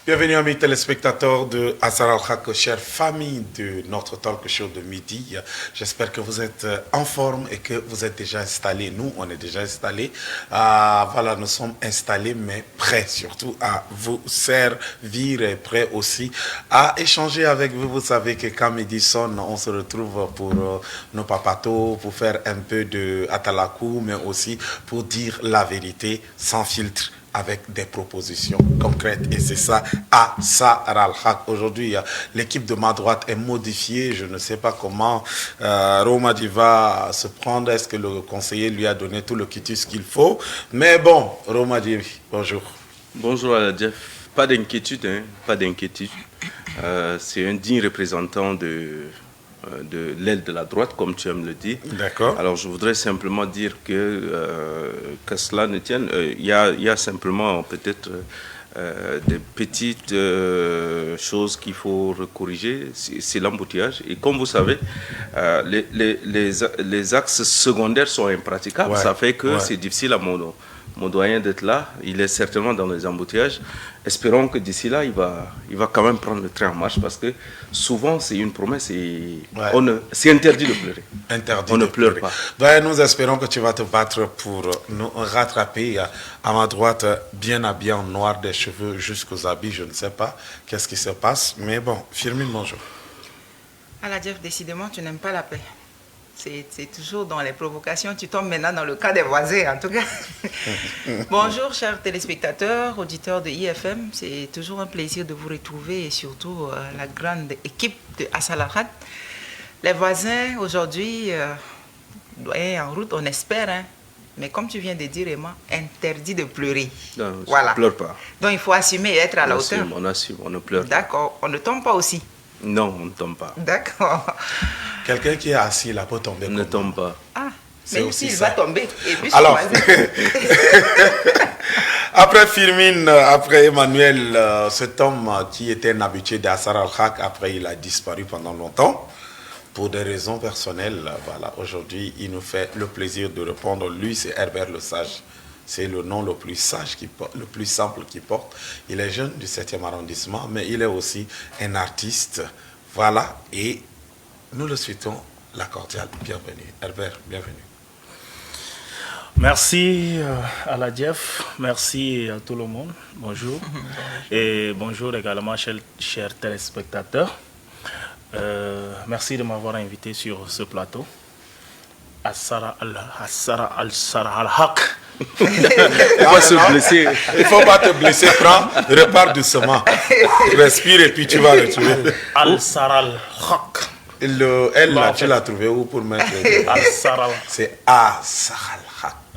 Bienvenue amis téléspectateurs de Asar Al-Haq, chère famille de notre talk show de midi. J'espère que vous êtes en forme et que vous êtes déjà installés. Nous, on est déjà installés. Voilà, nous sommes installés, mais prêts surtout à vous servir et prêts aussi à échanger avec vous. Vous savez que quand midi sonne, on se retrouve pour nos papatos, pour faire un peu de atalakou, mais aussi pour dire la vérité sans filtre, avec des propositions concrètes. Et c'est ça, Asar Al-Haq. Aujourd'hui, l'équipe de ma droite est modifiée. Je ne sais pas comment Romadi va se prendre. Est-ce que le conseiller lui a donné tout le quitus qu'il faut? Mais bon, Romadi, bonjour. Bonjour à la Jeff. Pas d'inquiétude, hein, pas d'inquiétude. C'est un digne représentant de l'aile de la droite, comme tu aimes le dire. D'accord. Alors, je voudrais simplement dire que cela ne tienne. Il y a simplement peut-être des petites choses qu'il faut corriger. C'est l'embouteillage. Et comme vous savez, les axes secondaires sont impraticables. Ouais. Ça fait que Ouais. c'est difficile à mon doyen d'être là. Il est certainement dans les embouteillages. Espérons que d'ici là, il va quand même prendre le train en marche, parce que souvent, c'est une promesse et Ouais. c'est interdit de pleurer. Interdit On de ne pleure pleurer. pas. Ben, nous espérons que tu vas te battre pour nous rattraper. À ma droite, bien habillé en noir, des cheveux jusqu'aux habits, je ne sais pas qu'est-ce qui se passe. Mais bon, Firmine, bonjour. Ah Jeff, décidément, tu n'aimes pas la paix. C'est toujours dans les provocations. Tu tombes maintenant dans le cas des voisins, en tout cas. Bonjour, chers téléspectateurs, auditeurs de IFM. C'est toujours un plaisir de vous retrouver et surtout la grande équipe de Asar Al-Haq. Les voisins, aujourd'hui, doyen en route, on espère, hein. Mais comme tu viens de dire, Emma, interdit de pleurer. Non, Voilà. On ne pleure pas. Donc il faut assumer et être à la hauteur. On assume, on ne pleure pas. D'accord. On ne tombe pas aussi. Non, on ne tombe pas. D'accord. Quelqu'un qui est assis là peut tomber. On ne tombe pas. Ah, C'est même aussi s'il ça. va tomber. Et puis Alors, son voisin. après Firmine, après Emmanuel, cet homme qui était un habitué d'Asar Al-Haq, après il a disparu pendant longtemps. Pour des raisons personnelles, voilà, aujourd'hui, il nous fait le plaisir de répondre. Lui, c'est Herbert le Sage. C'est le nom le plus sage, le plus simple qu'il porte. Il est jeune du 7e arrondissement, mais il est aussi un artiste. Voilà, et nous le souhaitons la cordiale bienvenue. Herbert, bienvenue. Merci à la Jeff, merci à tout le monde, bonjour. Et bonjour également chers téléspectateurs. Merci de m'avoir invité sur ce plateau. Asar Al-Haq. Il va se blesser. Il ne faut pas te blesser, prends, repars doucement. Respire et puis tu vas le tuer. Asar Al-Haq. Elle, là, tu l'as trouvé où pour mettre C'est Asar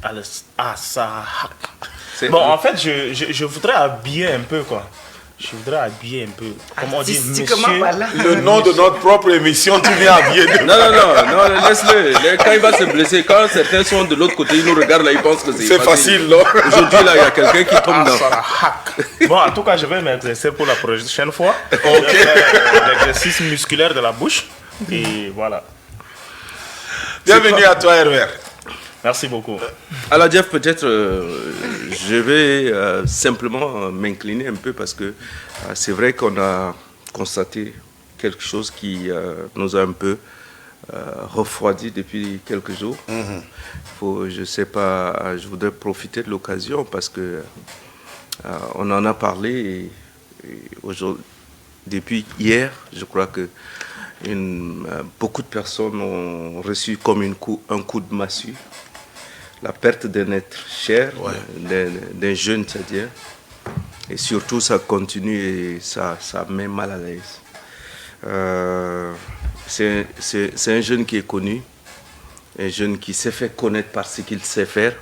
Al-Haq. Asar Al-Haq. Bon, en fait, je voudrais habiller un peu, quoi. Je voudrais habiller un peu. Comment on dit, monsieur. Le nom de notre propre émission, tu viens habiller de... Non, laisse-le. Quand il va se blesser, quand certains sont de l'autre côté, ils nous regardent là, ils pensent que c'est facile, non? Aujourd'hui, là, il y a quelqu'un qui tombe dans... Bon, en tout cas, je vais m'exercer pour la prochaine fois. Ok. L'exercice musculaire de la bouche. Et voilà. Bienvenue à toi, Herbert. Merci beaucoup. Alors Jeff, peut-être je vais simplement m'incliner un peu, parce que c'est vrai qu'on a constaté quelque chose qui nous a un peu refroidi depuis quelques jours. Je sais pas, je voudrais profiter de l'occasion parce que on en a parlé et aujourd'hui, depuis hier, je crois que beaucoup de personnes ont reçu comme un coup de massue la perte d'un être cher, d'un jeune, c'est-à-dire. Et surtout, ça continue et ça met mal à l'aise. C'est un jeune qui est connu, un jeune qui s'est fait connaître par ce qu'il sait faire.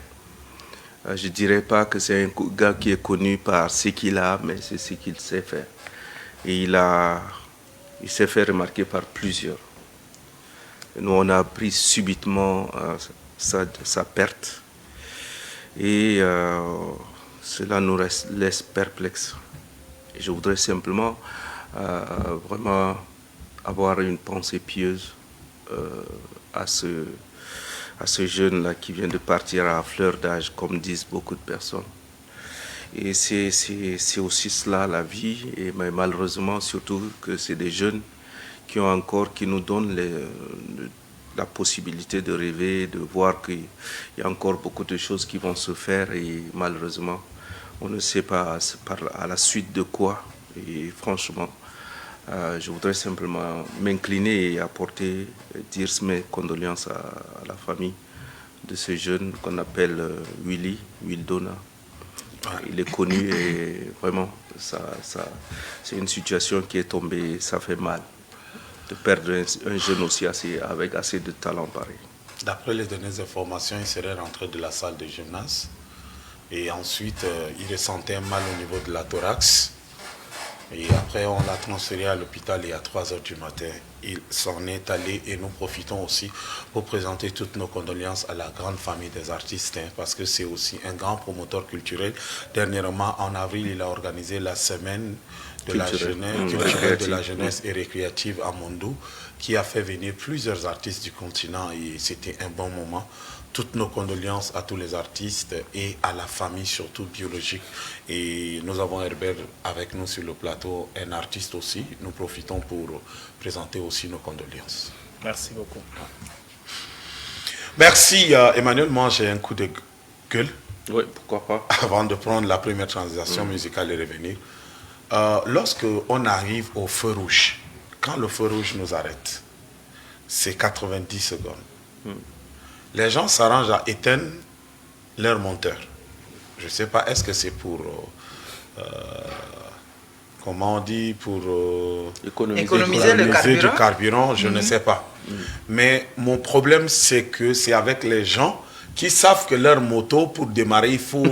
Je ne dirais pas que c'est un gars qui est connu par ce qu'il a, mais c'est ce qu'il sait faire. Et il s'est fait remarquer par plusieurs. Nous, on a appris subitement sa perte. Et cela nous laisse perplexes. Et je voudrais simplement vraiment avoir une pensée pieuse à ce jeune-là qui vient de partir à fleur d'âge, comme disent beaucoup de personnes. Et c'est aussi cela la vie, et mais malheureusement surtout que c'est des jeunes qui nous donnent la possibilité de rêver, de voir qu'il y a encore beaucoup de choses qui vont se faire, et malheureusement on ne sait pas à la suite de quoi. Et franchement, je voudrais simplement m'incliner et dire mes condoléances à la famille de ce jeune qu'on appelle Wildona. Il est connu et vraiment, c'est une situation qui est tombée, ça fait mal de perdre un jeune aussi avec assez de talent pareil. D'après les dernières informations, il serait rentré de la salle de gymnase et ensuite il ressentait un mal au niveau de la thorax. Et après, on l'a transféré à l'hôpital et à 3 heures du matin. Il s'en est allé et nous profitons aussi pour présenter toutes nos condoléances à la grande famille des artistes, parce que c'est aussi un grand promoteur culturel. Dernièrement, en avril, il a organisé la semaine de la jeunesse et récréative à Mondou, qui a fait venir plusieurs artistes du continent et c'était un bon moment. Toutes nos condoléances à tous les artistes et à la famille, surtout biologique. Et nous avons Herbert avec nous sur le plateau, un artiste aussi. Nous profitons pour présenter aussi nos condoléances. Merci beaucoup. Merci Emmanuel. Moi j'ai un coup de gueule. Oui, pourquoi pas. Avant de prendre la première transition musicale et revenir. Lorsque on arrive au feu rouge, quand le feu rouge nous arrête, c'est 90 secondes. Les gens s'arrangent à éteindre leur moteur. Je ne sais pas, est-ce que c'est pour, comment on dit, pour économiser le carburant, je ne sais pas. Mais mon problème, c'est que c'est avec les gens qui savent que leur moto, pour démarrer, il faut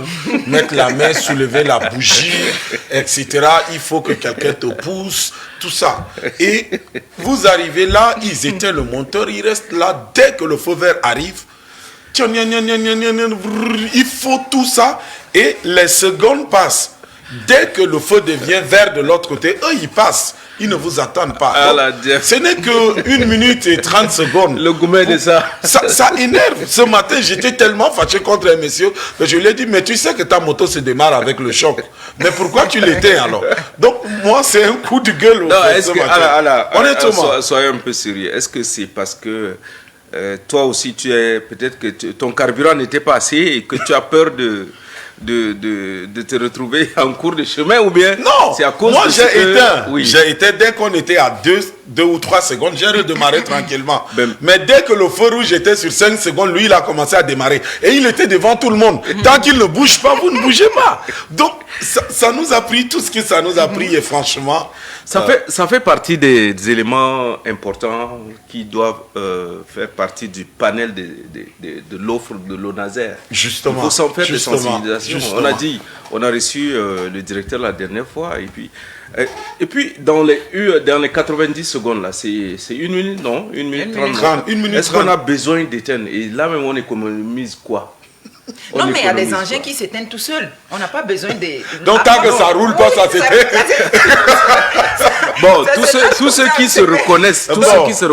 mettre la main, soulever la bougie, etc. Il faut que quelqu'un te pousse, tout ça. Et vous arrivez là, ils éteignent le moteur, ils restent là. Dès que le feu vert arrive, il faut tout ça. Et les secondes passent. Dès que le feu devient vert de l'autre côté, eux, ils passent. Ils ne vous attendent pas. Donc, ce n'est que 1 minute et 30 secondes. Le gourmet de ça. Ça énerve. Ce matin, j'étais tellement fâché contre un monsieur que je lui ai dit, mais tu sais que ta moto se démarre avec le choc. Mais pourquoi tu l'éteins alors? Donc, moi, c'est un coup de gueule. Non, est-ce que, honnêtement, soyez un peu sérieux. Est-ce que c'est parce que toi aussi, peut-être que ton carburant n'était pas assez et que tu as peur de te retrouver en cours de chemin, ou bien non, c'est à cause moi de j'ai éteint dès qu'on était à 2 ou 3 secondes, j'ai redémarré tranquillement. Mais dès que le feu rouge était sur 5 secondes, lui il a commencé à démarrer et il était devant tout le monde. Tant qu'il ne bouge pas, vous ne bougez pas. Donc ça nous a pris tout ce que ça nous a pris et franchement ça fait partie des éléments importants qui doivent faire partie du panel de l'offre de l'ONASER. Justement. Il faut s'en faire de sensibilisation. Justement. On a reçu le directeur la dernière fois et puis dans les 90 secondes là, c'est 1 minute, non, 1 minute 30. Est-ce qu'on a besoin d'éteindre? Et là même on économise quoi? Non, mais il y a des engins qui s'éteignent tout seuls. On n'a pas besoin de... Donc tant que ça roule pas, ça s'éteint. Bon, tous ceux qui se reconnaissent, quelqu'un se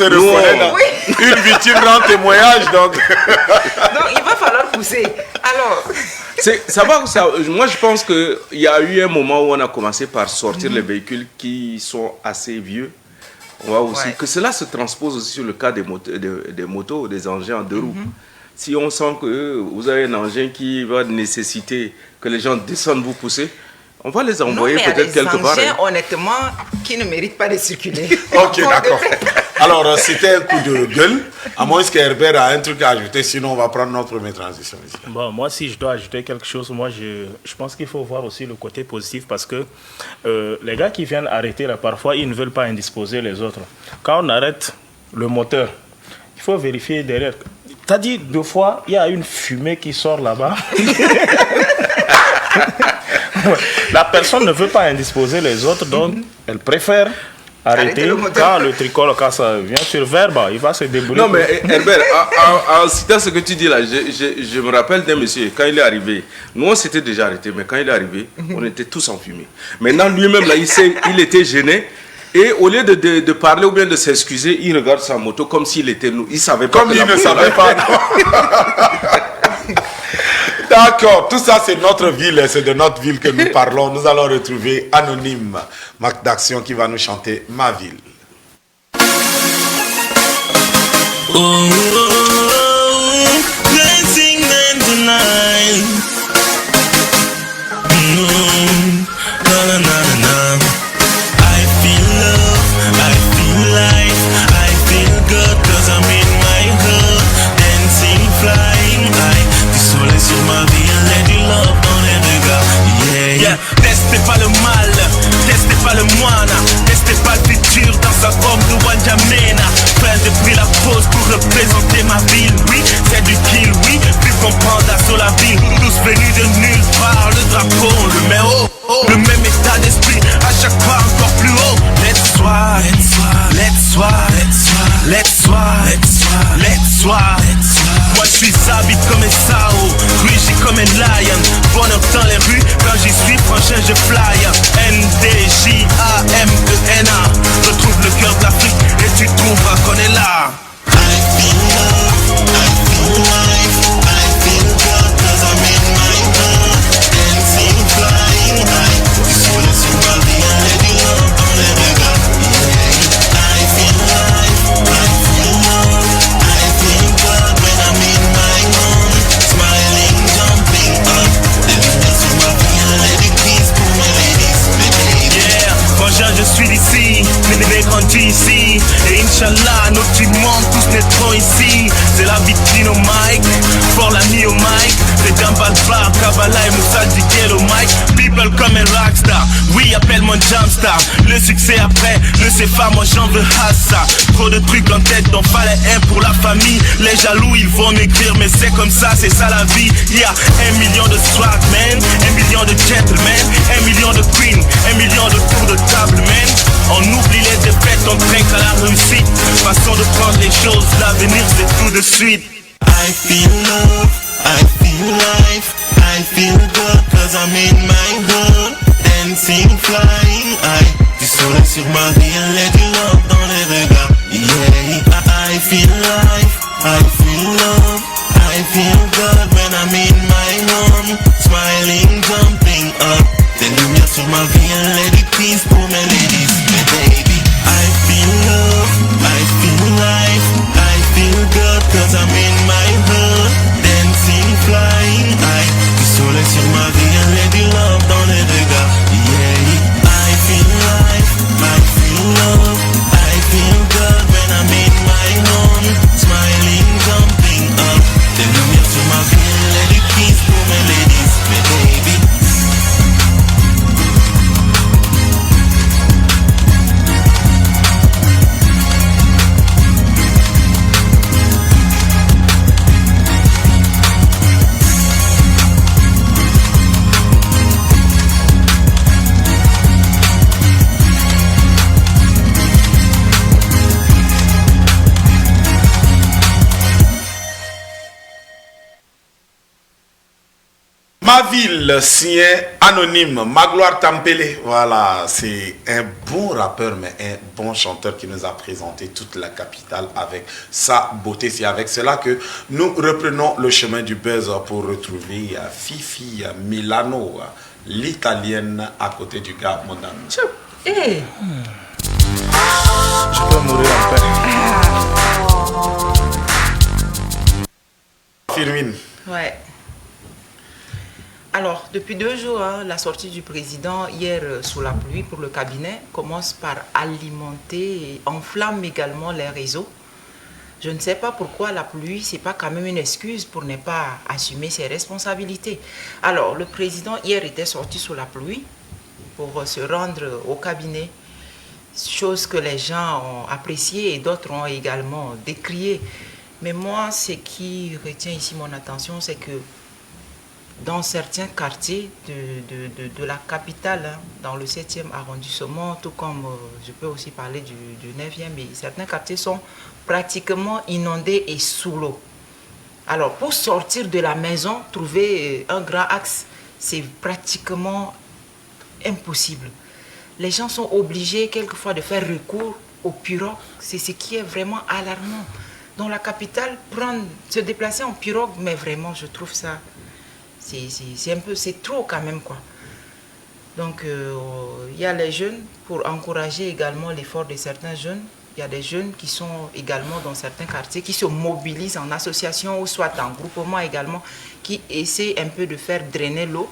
reconnaît. Une victime rend témoignage, donc il va falloir pousser. Alors... moi je pense qu'il y a eu un moment où on a commencé par sortir les véhicules qui sont assez vieux. On voit aussi que cela se transpose aussi sur le cas des motos, des engins en 2 roues. Si on sent que vous avez un engin qui va nécessiter que les gens descendent vous pousser, on va les envoyer peut-être quelque part. Il y a des engins, honnêtement, qui ne méritent pas de circuler. Ok, d'accord. Alors, c'était un coup de gueule. À moins que Herbert a un truc à ajouter, sinon on va prendre notre première transition. Bon, moi, si je dois ajouter quelque chose, moi, je pense qu'il faut voir aussi le côté positif parce que les gars qui viennent arrêter, là, parfois, ils ne veulent pas indisposer les autres. Quand on arrête le moteur, il faut vérifier derrière. T'as dit 2 fois, il y a une fumée qui sort là-bas. La personne ne veut pas indisposer les autres, donc elle préfère arrêter quand le tricolore, quand ça vient sur vert, il va se débrouiller. Non, mais Herbert, en citant ce que tu dis là, je me rappelle d'un monsieur, quand il est arrivé, nous on s'était déjà arrêté, mais quand il est arrivé, on était tous en fumée. Maintenant, lui-même, là, il était gêné. Et au lieu de parler ou bien de s'excuser, il regarde sa moto comme s'il était nous. Il savait pas. Comme il ne savait pas. D'accord, tout ça c'est notre ville et c'est de notre ville que nous parlons. Nous allons retrouver Anonyme, marque d'action qui va nous chanter Ma ville. Oh, dancing man tonight. Na na na na na. I feel love, I feel life, I feel good 'cause I'm in my hood, dancing, flying high. Du soleil sur ma vie, et du love dans les regards. Yeah, yeah. Testez pas le mal, testez pas le moine, testez pas le futur dans sa forme de Wanjamena. Plein de prix la pause pour représenter ma ville. Oui, c'est du kill, oui, plus comprendre sur la ville. Tous venus de nulle part, le drapeau on le met haut. Le même état d'esprit, à chaque fois encore plus haut. Let's swap, let's swap, let's swap, let's swap. Moi je suis habit comme un Sao, rugi comme un lion. Bonheur dans les rues, quand j'y suis, prochain je fly. NDJAMENA. Retrouve le cœur de l'Afrique et tu trouveras qu'on est là. I feel love, I feel life, I feel good 'cause I'm in my hood, dancing, flying high. Du soleil sur ma vie, et du love dans les regards. Yeah. I feel life, I feel love, I feel good when I'm in my home, smiling, jumping up. Des lumières sur ma vie, et des kisses pour mes ladies, mes babies. Yeah, franchement je suis d'ici, mais grandi ici. Et Inch'Allah, nos petits mondes tous naîtront ici. C'est la victime au mic, fort la nuit au mic. C'est Jambal Bar, Kabbalah et Moussa Dikel au mic. People comme un rockstar, oui appelle-moi Jumpstar. Le succès après, le CFA, moi j'en veux Hassa. Trop de trucs en tête, donc fallait un pour la famille. Les jaloux ils vont m'écrire, mais c'est comme ça, c'est ça la vie. Y'a 1 million de swag man, 1 million de gentlemen, 1 million de queens, 1 million de tours de table man. On oublie les défaites, on trinque à la réussite. Façon de prendre les choses, l'avenir c'est tout de suite. I feel love, I feel life, I feel good 'cause I'm in my hood, dancing, flying high. Du soleil sur ma vie, et du love dans les regards. Yeah, I feel life, I feel love, I feel good when I'm in my home, smiling, jumping up. Des lumières sur ma vie, et du peace pour mes ladies, mes baby. I feel love, I feel life, I feel good 'cause I'm in my hood, dancing, flying high. Du soleil sur ma vie, et du love dans les regards. Yeah, I feel life, I feel love, I feel good when I'm in my home, smiling, jumping up. Des lumières sur ma vie, et du peace pour mes ladies, mes baby. Ma ville, signé Anonyme, Magloire Tampele. Voilà, c'est un bon rappeur, mais un bon chanteur qui nous a présenté toute la capitale avec sa beauté. C'est avec cela que nous reprenons le chemin du buzz pour retrouver Fifi Milano, l'italienne à côté du gars Mondano. Hey. Je peux mourir en paix. Firmine. Ouais. Alors, depuis 2 jours, hein, la sortie du président hier sous la pluie pour le cabinet commence par alimenter et enflamme également les réseaux. Je ne sais pas pourquoi la pluie, c'est pas quand même une excuse pour ne pas assumer ses responsabilités. Alors, le président hier était sorti sous la pluie pour se rendre au cabinet, chose que les gens ont appréciée et d'autres ont également décrié. Mais moi, ce qui retient ici mon attention, c'est que dans certains quartiers de la capitale, hein, dans le 7e arrondissement, tout comme je peux aussi parler du 9e, mais certains quartiers sont pratiquement inondés et sous l'eau. Alors, pour sortir de la maison, trouver un grand axe, c'est pratiquement impossible. Les gens sont obligés quelquefois de faire recours aux pirogues. C'est ce qui est vraiment alarmant. Dans la capitale, se déplacer en pirogue, mais vraiment, je trouve ça... c'est trop quand même, quoi. Donc, il y a les jeunes, pour encourager également l'effort de certains jeunes. Il y a des jeunes qui sont également dans certains quartiers, qui se mobilisent en association ou soit en groupement également, qui essaient un peu de faire drainer l'eau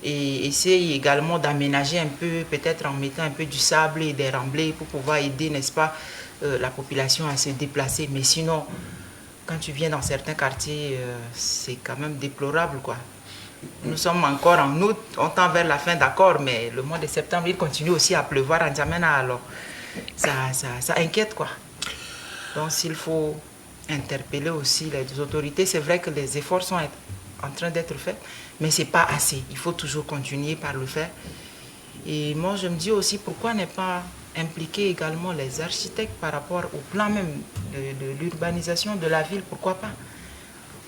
et essayent également d'aménager un peu, peut-être en mettant un peu du sable et des remblais pour pouvoir aider, n'est-ce pas, la population à se déplacer. Mais sinon, quand tu viens dans certains quartiers, c'est quand même déplorable, quoi. Nous sommes encore en août, on tend vers la fin, d'accord, mais le mois de septembre, il continue aussi à pleuvoir en N'Djamena, alors ça inquiète, quoi. Donc s'il faut interpeller aussi les autorités, c'est vrai que les efforts sont en train d'être faits, mais ce n'est pas assez. Il faut toujours continuer par le faire. Et moi, je me dis aussi, pourquoi ne pas impliquer également les architectes par rapport au plan même de l'urbanisation de la ville, pourquoi pas?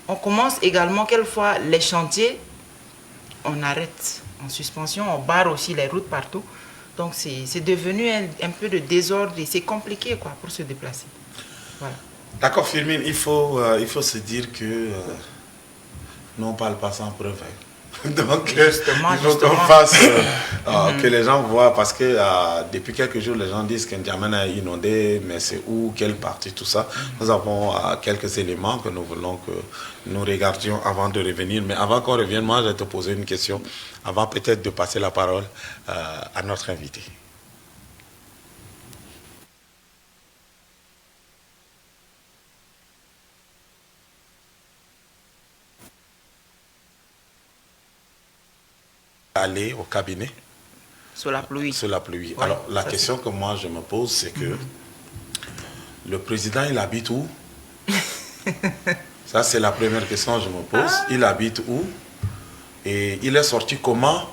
On commence également, quelquefois, les chantiers, on arrête en suspension, on barre aussi les routes partout. Donc c'est devenu un peu de désordre et c'est compliqué, quoi, pour se déplacer. Voilà. D'accord, Firmin, il faut se dire que nous on ne parle pas sans preuve. Donc, Justement, il faut qu'on fasse que les gens voient, parce que depuis quelques jours, les gens disent que N'Djamena est inondé, mais c'est où, quelle partie, tout ça. Nous avons quelques éléments que nous voulons que nous regardions avant de revenir. Mais avant qu'on revienne, moi, je vais te poser une question, avant peut-être de passer la parole à notre invité. Aller au cabinet sous la pluie. Sous la pluie. Ouais, alors, la question que moi je me pose, c'est que le président, il habite où? Ça, c'est la première question que je me pose. Il habite où? Et il est sorti comment?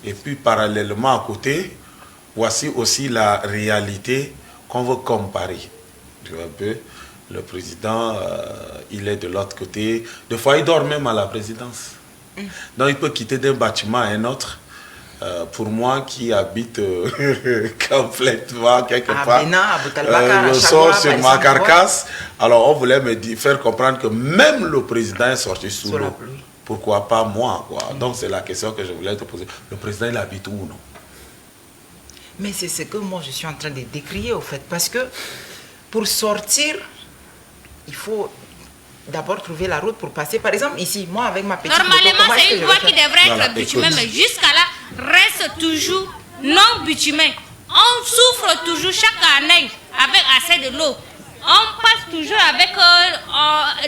Et puis, parallèlement à côté, voici aussi la réalité qu'on veut comparer. Tu vois un peu, le président, il est de l'autre côté. Des fois, il dort même à la présidence. Donc il peut quitter d'un bâtiment à un autre. Pour moi qui habite complètement quelque part, le sort sur ma carcasse, alors on voulait me faire comprendre que même le président est sorti sous l'eau. Pourquoi pas moi, quoi. Donc c'est la question que je voulais te poser. Le président, il habite où, non? Mais c'est ce que moi je suis en train de décrire au fait, parce que pour sortir, il faut d'abord trouver la route pour passer. Par exemple, ici, moi avec ma petite normalement, moto, c'est une voie qui devrait être bitumée, mais jusqu'à là, reste toujours non bitumée. On souffre toujours chaque année avec assez de l'eau. On passe toujours avec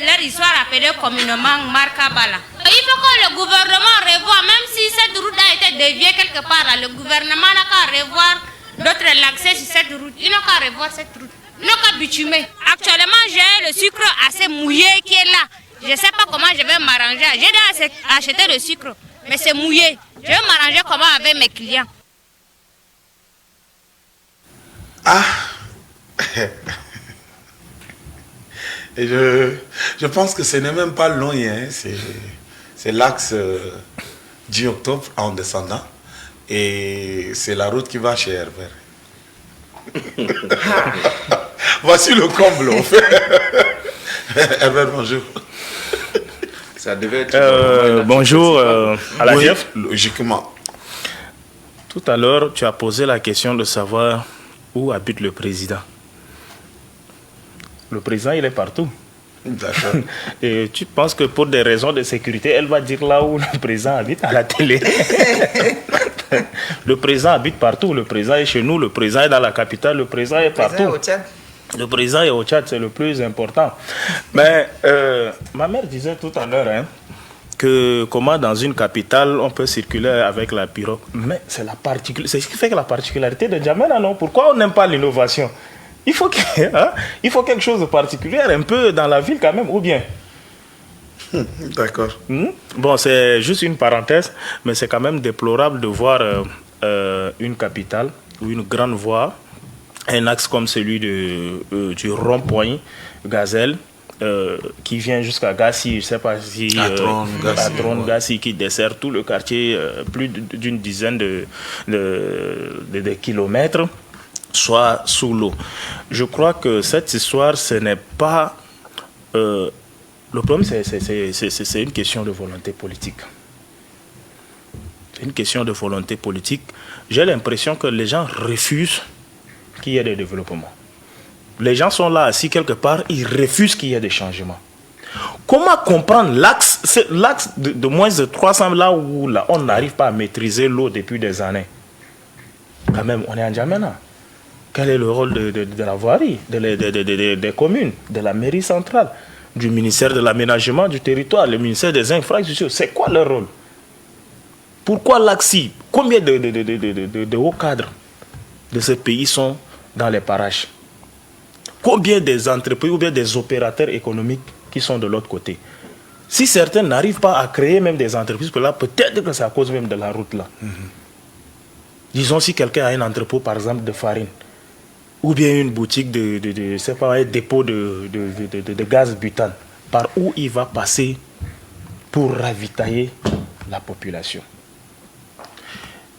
leur histoire appelée communément Markabala. Il faut que le gouvernement revoie, même si cette route a été déviée quelque part, là, le gouvernement n'a qu'à revoir d'autres l'accès sur cette route. Il n'a qu'à revoir cette route. Il n'a qu'à bitumer. Actuellement, j'ai le sucre assez mouillé qui est là. Je ne sais pas comment je vais m'arranger. J'ai déjà acheté le sucre, mais c'est mouillé. Je vais m'arranger comment avec mes clients. Ah Et je pense que ce n'est même pas loin, hein. C'est l'axe du octobre en descendant. Et c'est la route qui va chez Herbert. Voici le comble, en fait. Herbert, bonjour. Ça devait être bonjour à la chef. Logiquement. Tout à l'heure, tu as posé la question de savoir où habite le président. Le président, il est partout. D'accord. Et tu penses que pour des raisons de sécurité, elle va dire là où le président habite à la télé. Le président habite partout. Le président est chez nous, le président est dans la capitale, le président est partout. Le président est au Tchad, c'est le plus important. Mais ma mère disait tout à l'heure que comment dans une capitale on peut circuler avec la pirogue. Mais c'est ce qui fait que la particularité de N'Djamena, non? Pourquoi on n'aime pas l'innovation? Il faut quelque chose de particulier un peu dans la ville quand même, ou bien? D'accord. Bon, c'est juste une parenthèse, mais c'est quand même déplorable de voir une capitale ou une grande voie, un axe comme celui du rond-point Gazelle, qui vient jusqu'à Gassi, je ne sais pas si... Gassi, qui dessert tout le quartier, plus d'une dizaine de kilomètres, soit sous l'eau. Je crois que cette histoire, ce n'est pas Le problème, c'est une question de volonté politique. C'est une question de volonté politique. J'ai l'impression que les gens refusent qu'il y ait des développements. Les gens sont là assis quelque part, ils refusent qu'il y ait des changements. Comment comprendre l'axe de moins de 300, là où là, on n'arrive pas à maîtriser l'eau depuis des années? Quand même, on est en N'Djamena. Quel est le rôle de la voirie, des communes, de la mairie centrale, du ministère de l'aménagement du territoire, le ministère des infrastructures? C'est quoi leur rôle? Pourquoi l'AXI? Combien de hauts cadres de ce pays sont dans les parages? Combien des entreprises ou bien des opérateurs économiques qui sont de l'autre côté? Si certains n'arrivent pas à créer même des entreprises, que là, peut-être que c'est à cause même de la route là. Disons si quelqu'un a un entrepôt, par exemple, de farine, ou bien une boutique c'est pas un dépôt de gaz butane, par où il va passer pour ravitailler la population?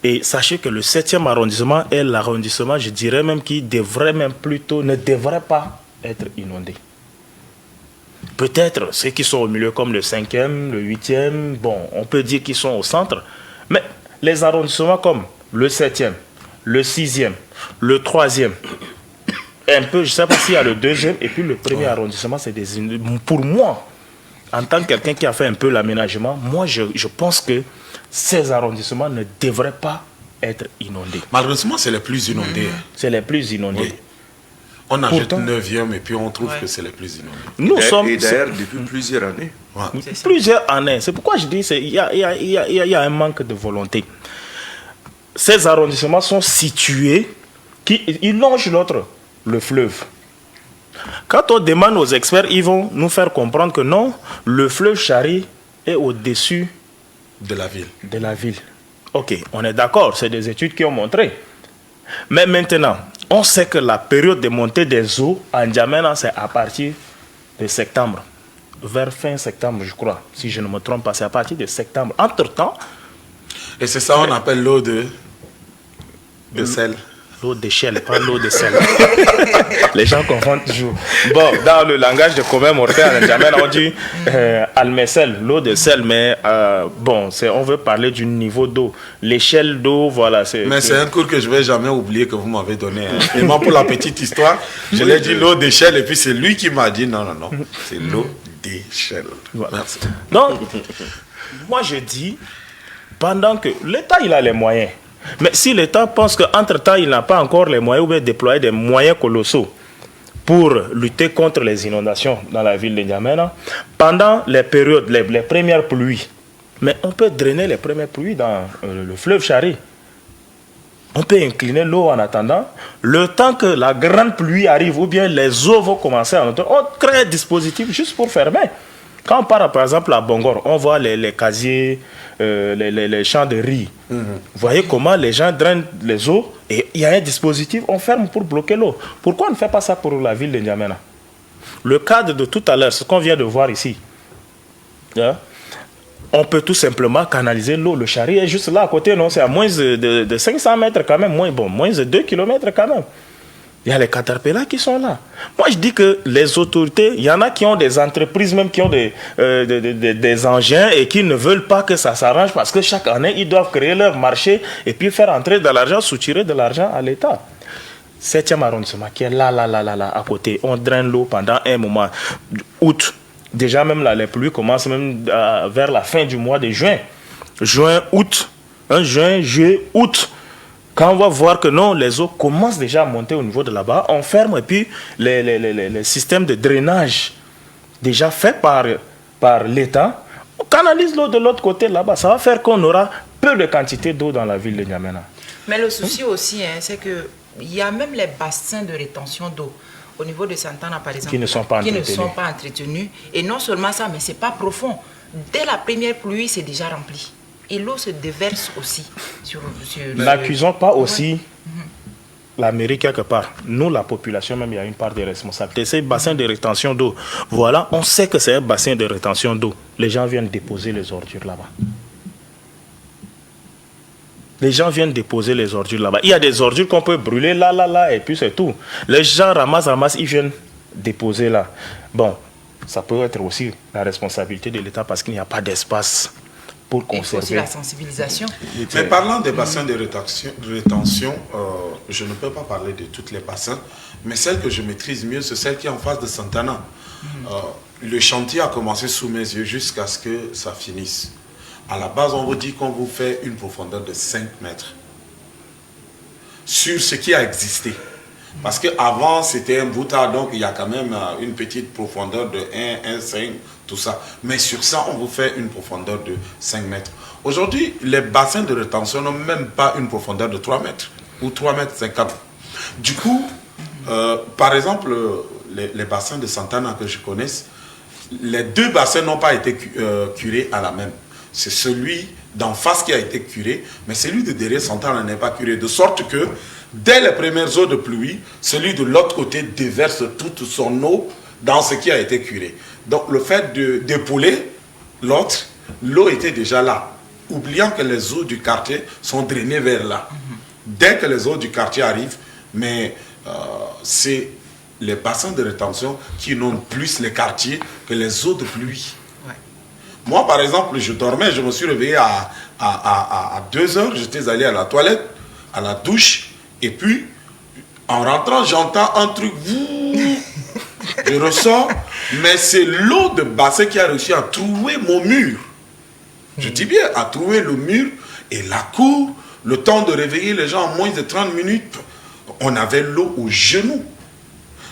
Et sachez que le 7e arrondissement est l'arrondissement, je dirais même, qui devrait même plutôt, ne devrait pas être inondé. Peut-être ceux qui sont au milieu comme le 5e, le 8e, bon, on peut dire qu'ils sont au centre, mais les arrondissements comme le 7e, le 6e, le 3e, un peu, je ne sais pas s'il y a le 2e, et puis le premier arrondissement, c'est des... Pour moi, en tant que quelqu'un qui a fait un peu l'aménagement, moi, je pense que ces arrondissements ne devraient pas être inondés. Malheureusement, c'est les plus inondés. C'est les plus inondés. Oui. On achète Pourtant, 9e et puis on trouve que c'est les plus inondés. Nous sommes... Et d'ailleurs, depuis plusieurs années. Ouais. Plusieurs années. C'est pourquoi je dis qu'il y a un manque de volonté. Ces arrondissements sont situés, ils longent l'autre, le fleuve. Quand on demande aux experts, ils vont nous faire comprendre que non, le fleuve Chari est au-dessus de la ville. De la ville. Ok, on est d'accord, c'est des études qui ont montré. Mais maintenant, on sait que la période de montée des eaux en N'Djamena, c'est à partir de septembre. Vers fin septembre, je crois, si je ne me trompe pas, c'est à partir de septembre. Entre-temps... Et c'est ça qu'on appelle l'eau de sel. L'eau d'échelle, pas l'eau de sel. Les gens confondent toujours. Bon, dans le langage de commun mortel en N'Djamena, on dit almesel, l'eau de sel, mais bon, on veut parler du niveau d'eau. L'échelle d'eau, voilà. Mais c'est un cours que je ne vais jamais oublier que vous m'avez donné. Et moi, pour la petite histoire, je l'ai dit l'eau d'échelle, et puis c'est lui qui m'a dit non, c'est l'eau d'échelle. Voilà. Merci. Donc, moi je dis, pendant que l'État, il a les moyens. Mais si l'État pense qu'entre-temps, il n'a pas encore les moyens ou bien déployer des moyens colossaux pour lutter contre les inondations dans la ville de N'Djamena, pendant les périodes, les premières pluies, mais on peut drainer les premières pluies dans le fleuve Chari. On peut incliner l'eau en attendant. Le temps que la grande pluie arrive ou bien les eaux vont commencer à monter, on crée un dispositif juste pour fermer. Quand on part par exemple à Bongor, on voit les casiers, les champs de riz. Vous voyez comment les gens drainent les eaux et il y a un dispositif, on ferme pour bloquer l'eau. Pourquoi on ne fait pas ça pour la ville de N'Djamena? Le cadre de tout à l'heure, ce qu'on vient de voir ici, on peut tout simplement canaliser l'eau. Le Chari est juste là à côté, non? C'est à moins de 500 mètres quand même, moins de 2 km quand même. Il y a les caterpillars qui sont là. Moi, je dis que les autorités, il y en a qui ont des entreprises, même qui ont des engins et qui ne veulent pas que ça s'arrange parce que chaque année, ils doivent créer leur marché et puis faire entrer de l'argent, soutirer de l'argent à l'État. 7e arrondissement qui est là, à côté. On draine l'eau pendant un moment. Août. Déjà, même là, les pluies commencent même vers la fin du mois de juin. Juin, août. Juin, juillet, août. Quand on va voir que non, les eaux commencent déjà à monter au niveau de là-bas, on ferme et puis les systèmes de drainage déjà faits par l'État, on canalise l'eau de l'autre côté là-bas. Ça va faire qu'on aura peu de quantité d'eau dans la ville de N'Djamena. Mais le souci aussi, c'est qu'il y a même les bassins de rétention d'eau au niveau de Santana, par exemple, qui ne sont pas entretenus. Et non seulement ça, mais ce n'est pas profond. Dès la première pluie, c'est déjà rempli. Et l'eau se déverse aussi sur N'accusons pas aussi la mairie quelque part. Nous, la population, même, il y a une part de responsabilité. C'est un bassin de rétention d'eau. Voilà, on sait que c'est un bassin de rétention d'eau. Les gens viennent déposer les ordures là-bas. Les gens viennent déposer les ordures là-bas. Il y a des ordures qu'on peut brûler là, et puis c'est tout. Les gens ramassent, ils viennent déposer là. Bon, ça peut être aussi la responsabilité de l'État parce qu'il n'y a pas d'espace pour Il faut aussi conserver. la sensibilisation. Mais parlant des bassins de rétention, je ne peux pas parler de tous les bassins, mais celle que je maîtrise mieux, c'est celle qui est en face de Santana. Le chantier a commencé sous mes yeux jusqu'à ce que ça finisse. À la base, on vous dit qu'on vous fait une profondeur de 5 mètres sur ce qui a existé. Parce qu'avant, c'était un boutard, donc il y a quand même une petite profondeur de 1, 5, tout ça. Mais sur ça, on vous fait une profondeur de 5 mètres. Aujourd'hui, les bassins de rétention n'ont même pas une profondeur de 3 mètres ou 3 mètres 50. Du coup, par exemple, les bassins de Santana que je connaisse, les 2 bassins n'ont pas été curés à la même. C'est celui d'en face qui a été curé, mais celui de derrière Santana n'est pas curé. De sorte que, dès les premières eaux de pluie, celui de l'autre côté déverse toute son eau dans ce qui a été curé. Donc le fait d'épauler l'autre, l'eau était déjà là, oubliant que les eaux du quartier sont drainées vers là. Dès que les eaux du quartier arrivent, mais c'est les bassins de rétention qui inondent plus les quartiers que les eaux de pluie. Moi, par exemple, je dormais, je me suis réveillé à 2 heures, j'étais allé à la toilette, à la douche, et puis, en rentrant, j'entends un truc, je ressors, mais c'est l'eau de bassin qui a réussi à trouer mon mur. Je dis bien, à trouver le mur et la cour, le temps de réveiller les gens en moins de 30 minutes, on avait l'eau aux genoux.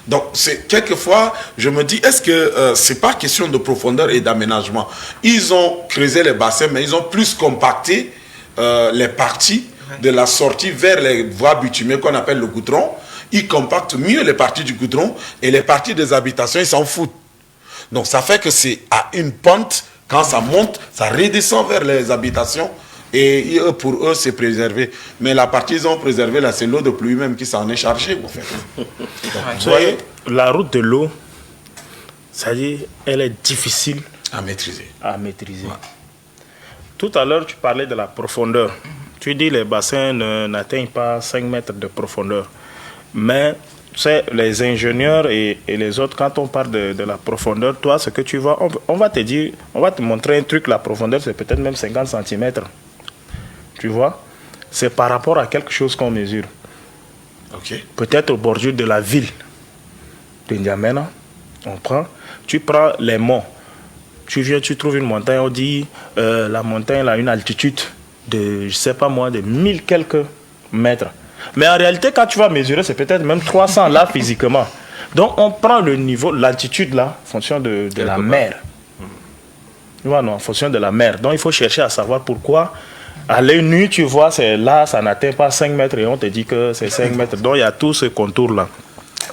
Donc, c'est quelquefois, je me dis, est-ce que c'est pas question de profondeur et d'aménagement? Ils ont creusé les bassins, mais ils ont plus compacté les parties de la sortie vers les voies bitumées qu'on appelle le goudron. Ils compactent mieux les parties du goudron et les parties des habitations, ils s'en foutent. Donc, ça fait que c'est à une pente, quand ça monte, ça redescend vers les habitations. Et pour eux, c'est préservé. Mais la partie qu'ils ont préservée, là, c'est l'eau de pluie même qui s'en est chargée, en fait. Donc, Vous voyez, la route de l'eau, c'est-à-dire, elle est difficile à maîtriser. Tout à l'heure, tu parlais de la profondeur. Tu dis que les bassins n'atteignent pas 5 mètres de profondeur. Mais, tu sais, les ingénieurs et les autres, quand on parle de la profondeur, toi, ce que tu vois, on va te dire, on va te montrer un truc, la profondeur, c'est peut-être même 50 cm. Tu vois, c'est par rapport à quelque chose qu'on mesure. Peut-être au bordure de la ville de N'Djamena, tu prends les monts. Tu viens, tu trouves une montagne, on dit la montagne elle a une altitude de, je sais pas moi, de 1000 quelques mètres. Mais en réalité, quand tu vas mesurer, c'est peut-être même 300 là physiquement. Donc on prend le niveau, l'altitude là, en fonction de la mer. Tu vois, non, en fonction de la mer. Donc il faut chercher à savoir pourquoi. À l'œil nu, tu vois, c'est là, ça n'atteint pas 5 mètres et on te dit que c'est 5 mètres. Donc il y a tout ce contour-là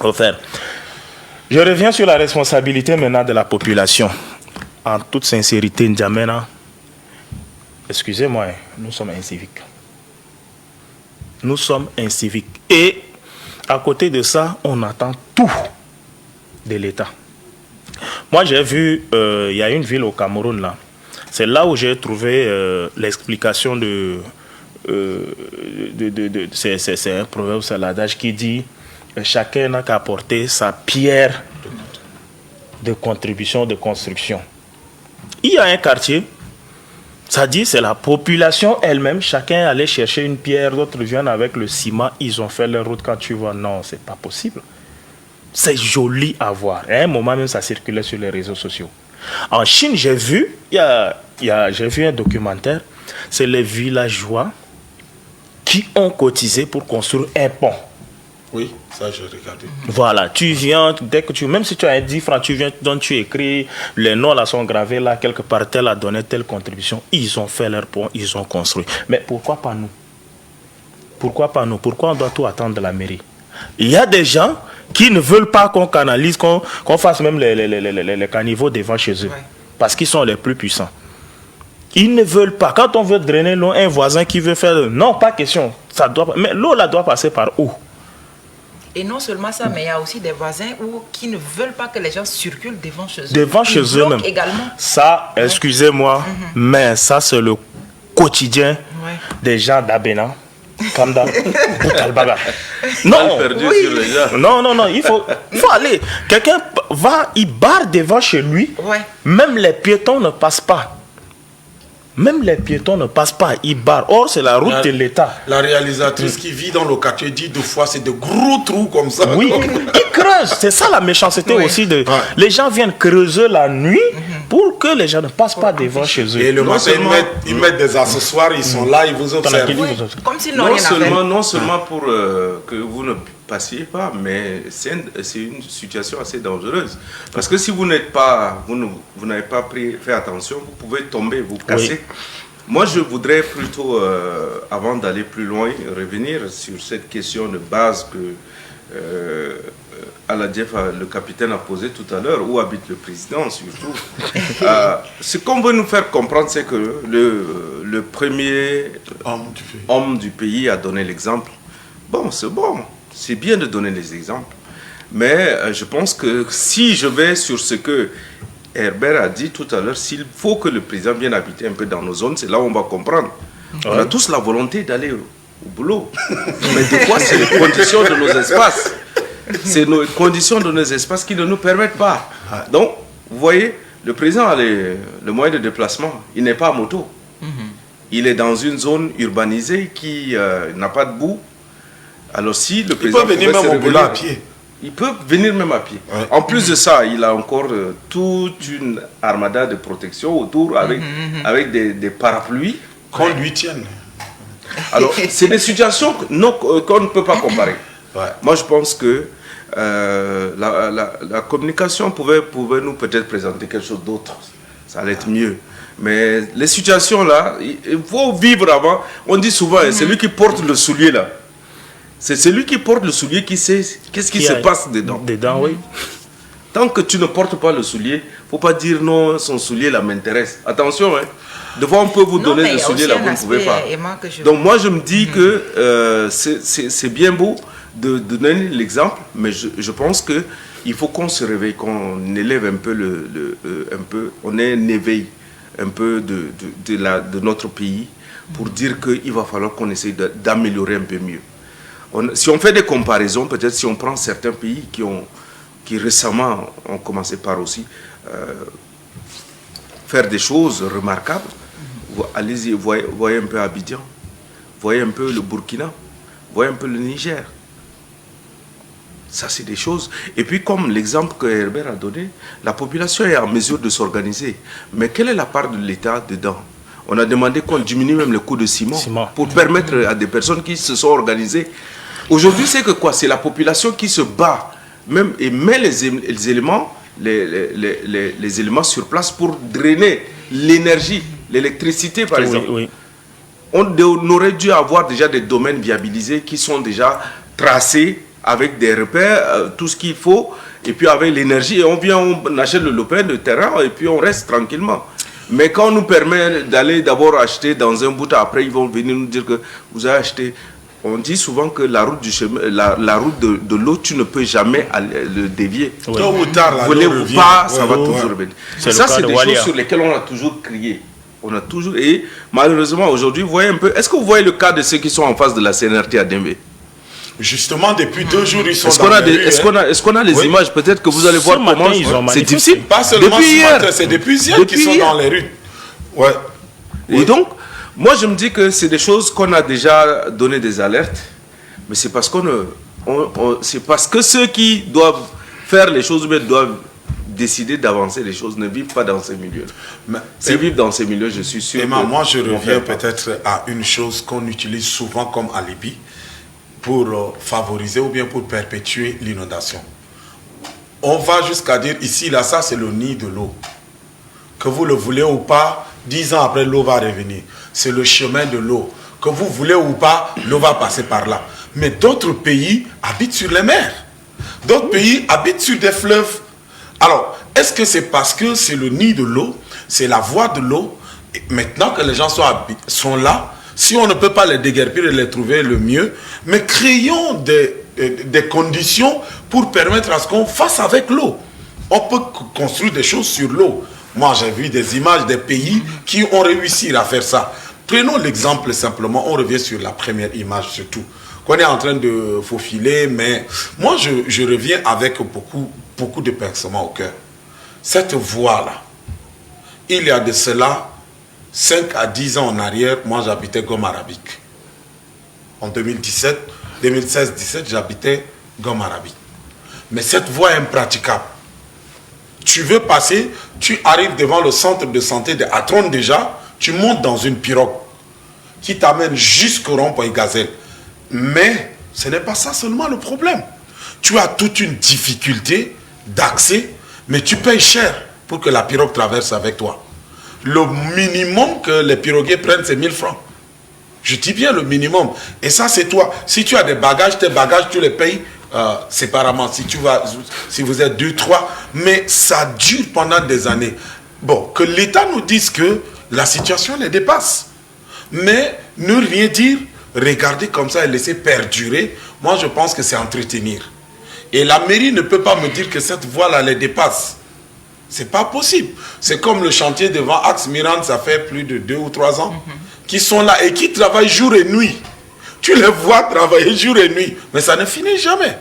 à faire. Je reviens sur la responsabilité maintenant de la population. En toute sincérité, N'Djamena, excusez-moi, nous sommes inciviques. Nous sommes inciviques. Et à côté de ça, on attend tout de l'État. Moi, j'ai vu, il y a une ville au Cameroun, là. C'est là où j'ai trouvé l'explication c'est un proverbe, c'est l'adage qui dit chacun n'a qu'à apporter sa pierre de contribution, de construction. Il y a un quartier, ça dit c'est la population elle-même, chacun allait chercher une pierre, d'autres viennent avec le ciment, ils ont fait leur route. Quand tu vois, non, c'est pas possible. C'est joli à voir. À un moment même, ça circulait sur les réseaux sociaux. En Chine, j'ai vu, j'ai vu un documentaire, c'est les villageois qui ont cotisé pour construire un pont. Oui, ça j'ai regardé. Voilà, tu viens, même si tu as un 10 francs, tu viens, donc tu écris, les noms là sont gravés là, quelque part, tel a donné telle contribution, ils ont fait leur pont, ils ont construit. Mais pourquoi pas nous? Pourquoi pas nous? Pourquoi on doit tout attendre de la mairie? Il y a des gens qui ne veulent pas qu'on canalise, qu'on fasse même les caniveaux devant chez eux. Ouais. Parce qu'ils sont les plus puissants. Ils ne veulent pas. Quand on veut drainer l'eau, un voisin qui veut faire... Non, pas question. Mais l'eau là doit passer par où? Et non seulement ça, mais il y a aussi des voisins qui ne veulent pas que les gens circulent devant chez eux. Devant chez eux même. Également. Ça, excusez-moi, mais ça c'est le quotidien des gens d'Abena. Kamda, Boutalbaga. Non, perdu Oui. sur les gens. non, il faut aller. Quelqu'un va, il barre devant chez lui. Ouais. Même les piétons ne passent pas. Même les piétons ne passent pas, ils barrent. Or, c'est la route de l'État. La réalisatrice qui vit dans le quartier dit deux fois, c'est de gros trous comme ça. Oui, ils creusent. C'est ça la méchanceté Oui. aussi. Les gens viennent creuser la nuit pour que les gens ne passent pas devant chez eux. Et le Non matin, seulement- ils mettent des accessoires, ils sont là, ils vous observent. Tranquille. Oui, comme s'ils n'ont Non rien à faire. non seulement pour que vous ne passiez pas, mais c'est une situation assez dangereuse. Parce que si vous n'êtes pas, vous n'avez pas fait attention, vous pouvez tomber, vous casser. Moi, je voudrais plutôt, avant d'aller plus loin, revenir sur cette question de base que Aladjef, le capitaine, a posée tout à l'heure, où habite le président surtout. Ce qu'on veut nous faire comprendre, c'est que le premier homme du pays a donné l'exemple. Bon, c'est bien de donner les exemples. Mais je pense que si je vais sur ce que Herbert a dit tout à l'heure, s'il faut que le président vienne habiter un peu dans nos zones, c'est là où on va comprendre. On a tous la volonté d'aller au boulot. Mais des fois, c'est les conditions de nos espaces. C'est nos conditions de nos espaces qui ne nous permettent pas. Donc, vous voyez, le président a le moyen de déplacement. Il n'est pas à moto. Il est dans une zone urbanisée qui n'a pas de bout. Alors si le Il président peut venir pouvait même se au boulot à réveiller- pied. Il peut venir même à pied. Ouais. En plus de ça, il a encore toute une armada de protection autour avec des parapluies. Qu'on lui tienne. Alors, c'est des situations qu'on ne peut pas comparer. Ouais. Moi, je pense que la communication pouvait nous peut-être présenter quelque chose d'autre. Ça allait être mieux. Mais les situations là, il faut vivre avant. On dit souvent, c'est lui qui porte le soulier là. C'est celui qui porte le soulier qui sait qu'est-ce qui se passe dedans. Dedans, oui. Tant que tu ne portes pas le soulier, faut pas dire non, son soulier là m'intéresse. Attention, hein. De fois on peut vous Non, mais donner il le y a soulier aussi là, un vous ne pouvez pas. aspect, Emma, que je- Donc moi je me dis que c'est bien beau de donner l'exemple, mais je pense que il faut qu'on se réveille, qu'on élève un peu on ait un éveil un peu de notre pays pour dire qu'il va falloir qu'on essaye d'améliorer un peu mieux. Si on fait des comparaisons, peut-être si on prend certains pays qui récemment ont commencé par aussi faire des choses remarquables, allez-y, voyez un peu Abidjan, voyez un peu le Burkina, voyez un peu le Niger. Ça, c'est des choses. Et puis, comme l'exemple que Herbert a donné, la population est en mesure de s'organiser. Mais quelle est la part de l'État dedans? On a demandé qu'on diminue même le coût de ciment pour permettre à des personnes qui se sont organisées. Aujourd'hui, c'est que quoi? C'est la population qui se bat même et met les éléments, les éléments sur place pour drainer l'énergie, l'électricité par exemple. Oui. On aurait dû avoir déjà des domaines viabilisés qui sont déjà tracés avec des repères, tout ce qu'il faut, et puis avec l'énergie, et on achète le lopin, le terrain, et puis on reste tranquillement. Mais quand on nous permet d'aller d'abord acheter dans un bout, après ils vont venir nous dire que vous avez acheté. On dit souvent que la route du chemin, la route de l'eau, tu ne peux jamais le dévier. Oui. Tôt ou tard, là, Voulez-vous l'eau pas, revient. ça Ouais, va ouais. toujours revenir. C'est le Ça, cas c'est de des Walia. choses sur lesquelles on a toujours crié. On a toujours. Et malheureusement, aujourd'hui, vous voyez un peu. Est-ce que vous voyez le cas de ceux qui sont en face de la CNRT à Dembé? Justement, depuis 2 jours, ils sont Est-ce dans qu'on a, les rues, hein. est-ce qu'on a les Oui. images? Peut-être que vous allez Ce voir matin, comment ils ont c'est manifesté. difficile. Pas seulement Depuis ce hier. matin, c'est depuis hier Depuis qu'ils sont hier. dans les rues. Ouais. Et donc, moi, je me dis que c'est des choses qu'on a déjà donné des alertes, mais c'est parce c'est parce que ceux qui doivent faire les choses, mais doivent décider d'avancer les choses, ne vivent pas dans ces milieux. Mais- S'ils vivent dans ces milieux, je suis sûr. Emma, que moi je ils vont reviens faire pas. peut-être à une chose qu'on utilise souvent comme alibi pour favoriser ou bien pour perpétuer l'inondation. On va jusqu'à dire ici, là, ça c'est le nid de l'eau. Que vous le voulez ou pas, 10 ans après l'eau va revenir. C'est le chemin de l'eau. Que vous voulez ou pas, l'eau va passer par là. Mais d'autres pays habitent sur les mers. D'autres pays habitent sur des fleuves. Alors, est-ce que c'est parce que c'est le nid de l'eau, c'est la voie de l'eau, et maintenant que les gens sont là, si on ne peut pas les déguerpir et les trouver le mieux, mais créons des conditions pour permettre à ce qu'on fasse avec l'eau. On peut construire des choses sur l'eau. Moi, j'ai vu des images des pays qui ont réussi à faire ça. Prenons l'exemple simplement, on revient sur la première image surtout, qu'on est en train de faufiler, mais moi je reviens avec beaucoup de pincements au cœur. Cette voie-là, il y a de cela 5 à 10 ans en arrière, moi j'habitais Gomme Arabique. En 2016-17, j'habitais Gomme Arabique. Mais cette voie est impraticable. Tu veux passer, tu arrives devant le centre de santé de Atron déjà, tu montes dans une pirogue qui t'amène jusqu'au rond-point Gazelle. Mais ce n'est pas ça seulement le problème. Tu as toute une difficulté d'accès, mais tu payes cher pour que la pirogue traverse avec toi. Le minimum que les piroguiers prennent, c'est 1000 francs. Je dis bien le minimum. Et ça, c'est toi. Si tu as des bagages, tes bagages, tu les payes séparément. Si vous êtes 2, 3. Mais ça dure pendant des années. Bon, que l'État nous dise que la situation les dépasse. Mais ne rien dire, regarder comme ça et laisser perdurer, moi je pense que c'est entretenir. Et la mairie ne peut pas me dire que cette voie-là les dépasse. C'est pas possible. C'est comme le chantier devant Axe Mirande, ça fait plus de 2 ou 3 ans, qui sont là et qui travaillent jour et nuit. Tu les vois travailler jour et nuit, mais ça ne finit jamais.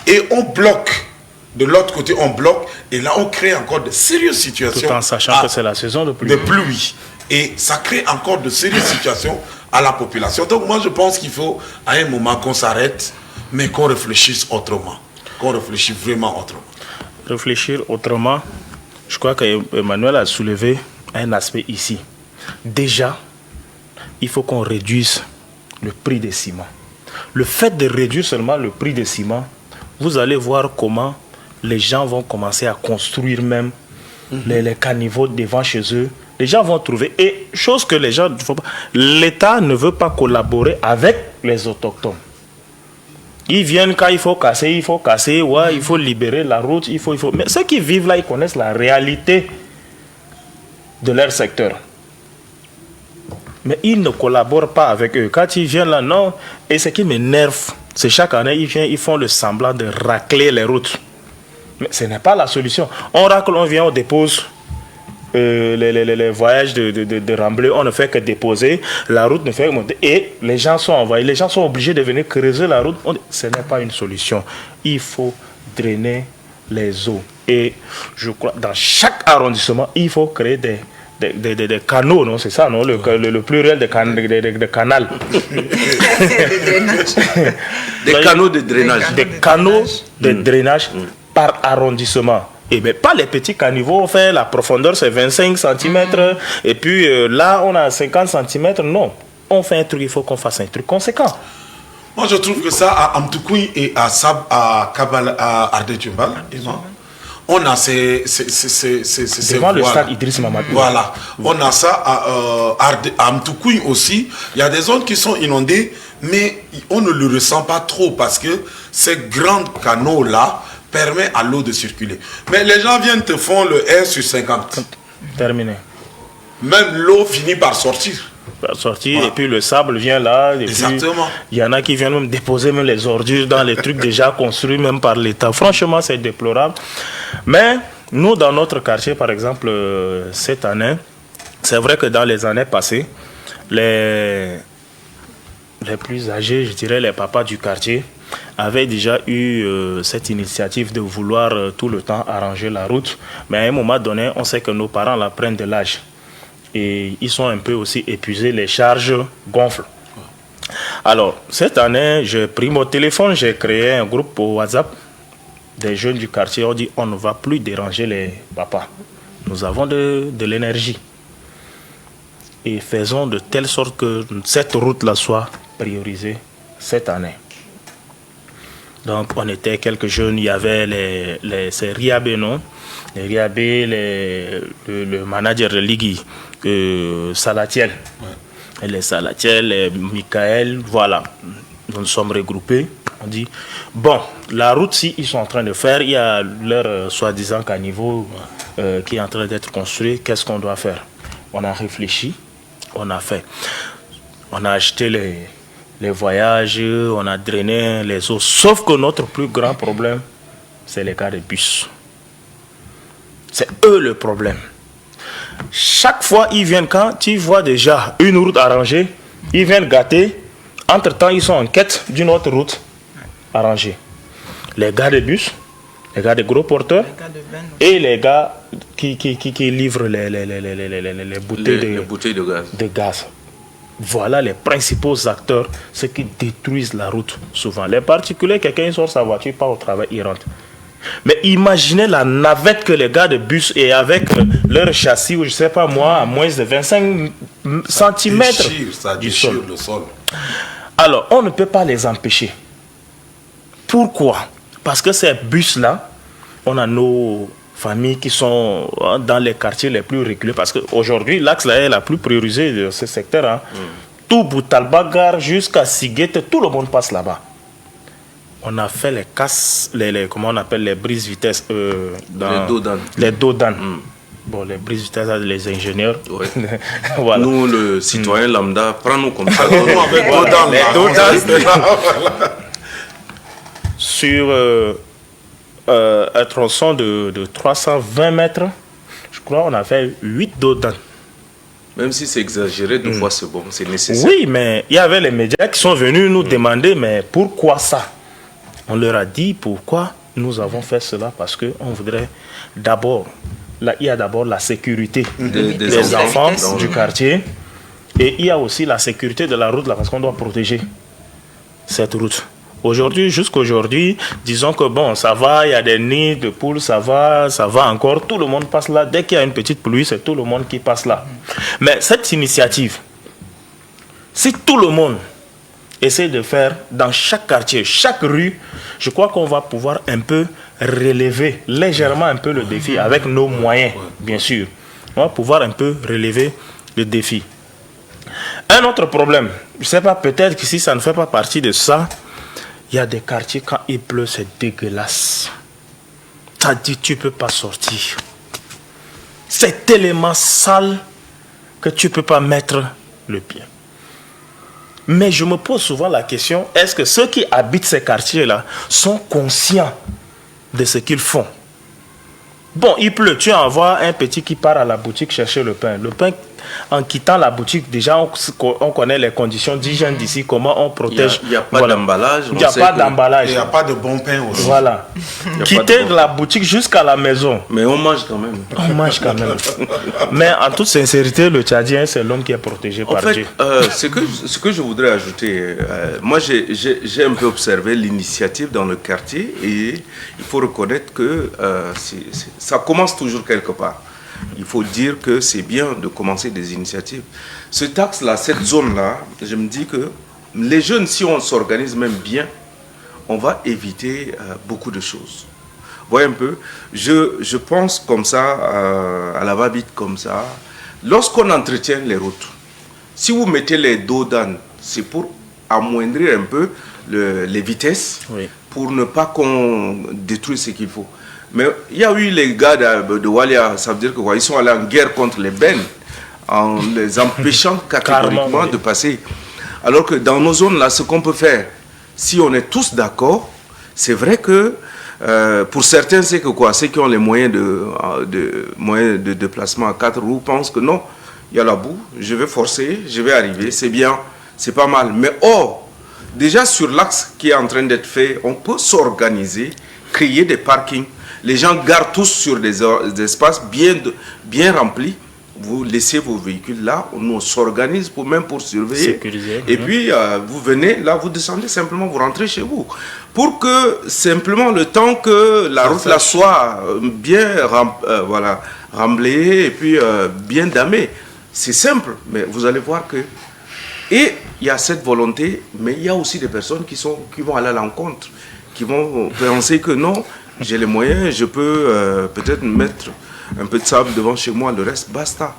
Et on bloque. De l'autre côté, on bloque, et là on crée encore de sérieuses situations. Tout en sachant que c'est la saison de pluie. De pluie. Et ça crée encore de sérieuses situations à la population. Donc moi je pense qu'il faut à un moment qu'on s'arrête, mais qu'on réfléchisse autrement. Qu'on réfléchisse vraiment autrement. Réfléchir autrement, je crois qu'Emmanuel a soulevé un aspect ici. Déjà, il faut qu'on réduise le prix des ciments. Le fait de réduire seulement le prix des ciments, vous allez voir comment les gens vont commencer à construire même les caniveaux devant chez eux. Les gens vont trouver. Et chose que les gens ne font pas. L'État ne veut pas collaborer avec les autochtones. Ils viennent quand il faut casser, ouais, il faut libérer la route, il faut. Mais ceux qui vivent là, ils connaissent la réalité de leur secteur. Mais ils ne collaborent pas avec eux. Quand ils viennent là, non. Et ce qui m'énerve, c'est chaque année, ils viennent, ils font le semblant de racler les routes. Mais ce n'est pas la solution. On racle, on vient, on dépose les voyages de Ramblay, on ne fait que déposer. La route ne fait que monter. Et les gens sont envoyés. Les gens sont obligés de venir creuser la route. Ce n'est pas une solution. Il faut drainer les eaux. Et je crois, dans chaque arrondissement, il faut créer des canaux, non? C'est ça, non? Le pluriel de canal. Des canaux de drainage. Des canaux de drainage par arrondissement. Et bien, pas les petits caniveaux, on fait la profondeur, c'est 25 cm. Et puis là, on a 50 cm. Non, on fait un truc, il faut qu'on fasse un truc conséquent. Moi, je trouve que ça, à Amtoukoui et à Sab, à Kabal, à Ardetjumbal, on a ces devant le stade Idriss Mamadou. Voilà. On a ça à Amtoukoui aussi. Il y a des zones qui sont inondées, mais on ne le ressent pas trop parce que ces grands canaux-là permettent à l'eau de circuler. Mais les gens viennent te font le 1 sur 50. Terminé. Même l'eau finit par sortir. Voilà. Et puis le sable vient là. Exactement. Il y en a qui viennent même déposer même les ordures dans les trucs déjà construits même par l'État. Franchement, c'est déplorable. Mais nous, dans notre quartier, par exemple, cette année, c'est vrai que dans les années passées, les plus âgés, je dirais les papas du quartier, avaient déjà eu cette initiative de vouloir tout le temps arranger la route. Mais à un moment donné, on sait que nos parents la prennent de l'âge. Et ils sont un peu aussi épuisés, les charges gonflent. Alors, cette année, j'ai pris mon téléphone, j'ai créé un groupe au WhatsApp des jeunes du quartier. On dit, on ne va plus déranger les papas. Nous avons de l'énergie. Et faisons de telle sorte que cette route-là soit priorisée cette année. Donc, on était quelques jeunes, il y avait ces Riabé, non? Les Riabé, le manager de Ligui, Salatiel. Ouais. Et les Salatiel, les Michael, voilà. Nous nous sommes regroupés. On dit, bon, la route, si ils sont en train de faire, il y a leur soi-disant caniveau qui est en train d'être construit. Qu'est-ce qu'on doit faire? On a réfléchi, on a fait. On a acheté les voyages, on a drainé les eaux. Sauf que notre plus grand problème, c'est les cas de bus. C'est eux le problème. Chaque fois, ils viennent quand tu vois déjà une route arrangée, ils viennent gâter. Entre-temps, ils sont en quête d'une autre route arrangée. Les gars de bus, les gars de gros porteurs Les gars de Ben. et les gars qui livrent les bouteilles, Les bouteilles de gaz. de gaz. Voilà les principaux acteurs, ceux qui détruisent la route souvent. Les particuliers, quelqu'un sort sa voiture, part au travail, il rentre. Mais imaginez la navette que les gars de bus et avec leur châssis, ou je sais pas moi, à moins de 25 cm Ça du déchire sol. le sol. Alors, on ne peut pas les empêcher. Pourquoi? Parce que ces bus-là, on a nos familles qui sont dans les quartiers les plus reculés. Parce qu'aujourd'hui, l'axe là est la plus priorisée de ce secteur. Hein. Tout Boutalbagar jusqu'à Siguette, tout le monde passe là-bas. On a fait les casses, comment on appelle les brises-vitesses Les dos-d'âne. Les dos-d'âne. Bon, les brises-vitesses, les ingénieurs. Ouais. Voilà. Nous, le citoyen lambda, prends-nous comme ça. Nous, avec Voilà, Dodan, les là, on Dodan. reste là. Sur un tronçon de 320 mètres, je crois on a fait 8 dos-d'âne. Même si c'est exagéré, deux fois c'est bon, c'est nécessaire. Oui, mais il y avait les médias qui sont venus nous demander, mais pourquoi ça? On leur a dit pourquoi nous avons fait cela, parce qu'on voudrait d'abord, là, il y a d'abord la sécurité des enfants Donc, du quartier, et il y a aussi la sécurité de la route, là, parce qu'on doit protéger cette route. Aujourd'hui, jusqu'aujourd'hui, disons que bon, ça va, il y a des nids de poules, ça va encore, tout le monde passe là. Dès qu'il y a une petite pluie, c'est tout le monde qui passe là. Mais cette initiative, si tout le monde essaie de faire dans chaque quartier, chaque rue, je crois qu'on va pouvoir un peu relever légèrement un peu le défi avec nos moyens, bien sûr. On va pouvoir un peu relever le défi. Un autre problème, je ne sais pas, peut-être que si ça ne fait pas partie de ça, il y a des quartiers, quand il pleut, c'est dégueulasse. Ça dit, tu ne peux pas sortir. C'est tellement sale que tu ne peux pas mettre le pied. Mais je me pose souvent la question, est-ce que ceux qui habitent ces quartiers-là sont conscients de ce qu'ils font? Bon, il pleut, tu envoies un petit qui part à la boutique chercher le pain. Le pain, en quittant la boutique, déjà on connaît les conditions d'hygiène d'ici, comment on protège. Il n'y a pas d'emballage. Il n'y a pas d'emballage. Il n'y a pas de bon pain aussi. Voilà. Quitter de la boutique jusqu'à la maison. Mais on mange quand même. On mange quand même. Mais en toute sincérité, le Tchadien, c'est l'homme qui est protégé En par fait, Dieu. ce que je voudrais ajouter, moi j'ai un peu observé l'initiative dans le quartier et il faut reconnaître que ça commence toujours quelque part. Il faut dire que c'est bien de commencer des initiatives. Ce axe-là, cette zone-là, je me dis que les jeunes, si on s'organise même bien, on va éviter beaucoup de choses. Voyez un peu, je pense comme ça, à la va-vite comme ça, lorsqu'on entretient les routes, si vous mettez les dos d'âne, c'est pour amoindrir un peu les vitesses, Oui. pour ne pas qu'on détruise ce qu'il faut. Mais il y a eu les gars de Walia, ça veut dire qu'ils sont allés en guerre contre les bennes, en les empêchant catégoriquement Carrément, oui. de passer. Alors que dans nos zones, là, ce qu'on peut faire, si on est tous d'accord, c'est vrai que pour certains, c'est que quoi, ceux qui ont les moyens de déplacement à 4 roues pensent que non, il y a la boue, je vais forcer, je vais arriver, c'est bien, c'est pas mal. Mais or, déjà sur l'axe qui est en train d'être fait, on peut s'organiser, créer des parkings. Les gens garent tous sur des espaces bien remplis. Vous laissez vos véhicules là, nous on s'organise pour surveiller. Sécuriser. Et puis vous venez, là vous descendez simplement, vous rentrez chez vous. Pour que simplement le temps que la route là soit bien remblayée et puis bien damée. C'est simple, mais vous allez voir que... Et il y a cette volonté, mais il y a aussi des personnes qui vont aller à l'encontre, qui vont penser que non, j'ai les moyens, je peux peut-être mettre un peu de sable devant chez moi, le reste, basta.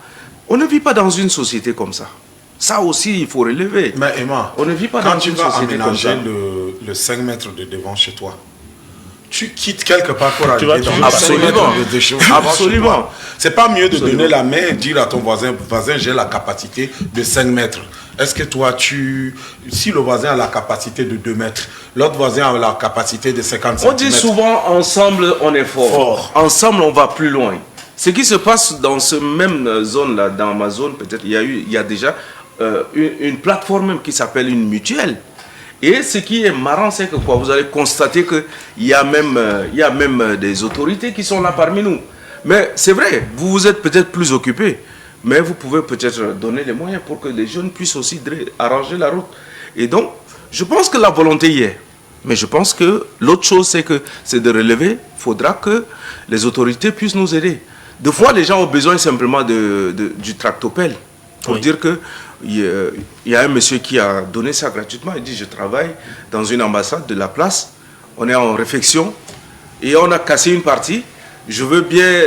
On ne vit pas dans une société comme ça. Ça aussi, il faut relever. Mais Emma, on ne vit pas quand dans tu une vas société comme ça. aménager le 5 mètres de devant chez toi, tu quittes quelque part pour arriver vas dans toujours le 5 absolument. mètres de chez toi. Absolument. C'est pas mieux de Absolument. donner la main et dire à ton voisin, j'ai la capacité de 5 mètres. Est-ce que toi, si le voisin a la capacité de 2 mètres, l'autre voisin a la capacité de 50 On dit centimètres. souvent, ensemble, on est fort. Ensemble, on va plus loin. Ce qui se passe dans ce même zone-là, dans ma zone, peut-être, il y a déjà une plateforme même qui s'appelle une mutuelle. Et ce qui est marrant, c'est que quoi, vous allez constater qu'il y a même des autorités qui sont là parmi nous. Mais c'est vrai, vous êtes peut-être plus occupés, mais vous pouvez peut-être donner les moyens pour que les jeunes puissent aussi arranger la route. Et donc, je pense que la volonté y est. Mais je pense que l'autre chose, c'est de relever. Il faudra que les autorités puissent nous aider. Des fois, les gens ont besoin simplement du tractopelle pour dire que il y a un monsieur qui a donné ça gratuitement. Il dit, je travaille dans une ambassade de la place. On est en réflexion et on a cassé une partie. Je veux bien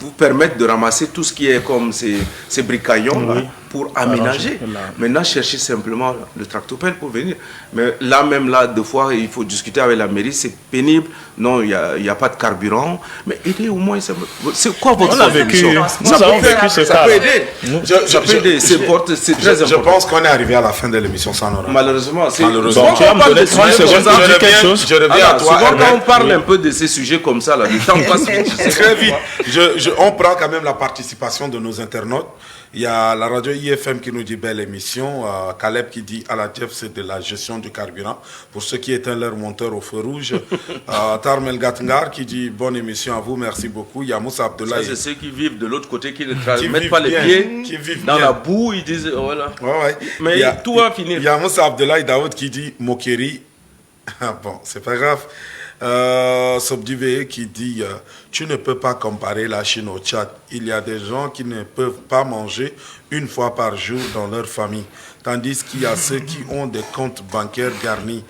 vous permettre de ramasser tout ce qui est comme ces bricaillons là, pour aménager. Maintenant, chercher simplement le tractopelle pour venir. Mais là, même là, deux fois, il faut discuter avec la mairie, c'est pénible. Non, il n'y a pas de carburant. Mais aider au moins, c'est quoi votre solution? Nous avons vécu ce cas. Ça peut aider. Ça peut aider. C'est très important. Je pense qu'on est arrivé à la fin de l'émission sans Nora. Malheureusement, c'est... Malheureusement. Souvent, quand on parle de secondes, je reviens à toi. souvent, quand on parle un peu de ces sujets comme ça, là, le temps passe vite. Très vite. On prend quand même la participation de nos internautes. Il y a la radio IFM qui nous dit belle émission. Caleb qui dit à la Jeff, c'est de la gestion du carburant. Pour ceux qui éteignent leur monteur au feu rouge. Tarmel Gatngar qui dit bonne émission à vous, merci beaucoup. Il y a Moussa Abdoulaye. Ça, c'est ceux qui vivent de l'autre côté, qui ne mettent pas les pieds dans la boue. Ils disent voilà. Ouais. Mais tout va finir. Il y a Moussa Abdoulaye Daoud qui dit Mokeri. Bon, c'est pas grave. Sobdivé qui dit tu ne peux pas comparer la Chine au Tchad. Il y a des gens qui ne peuvent pas manger une fois par jour dans leur famille, tandis qu'il y a ceux qui ont des comptes bancaires garnis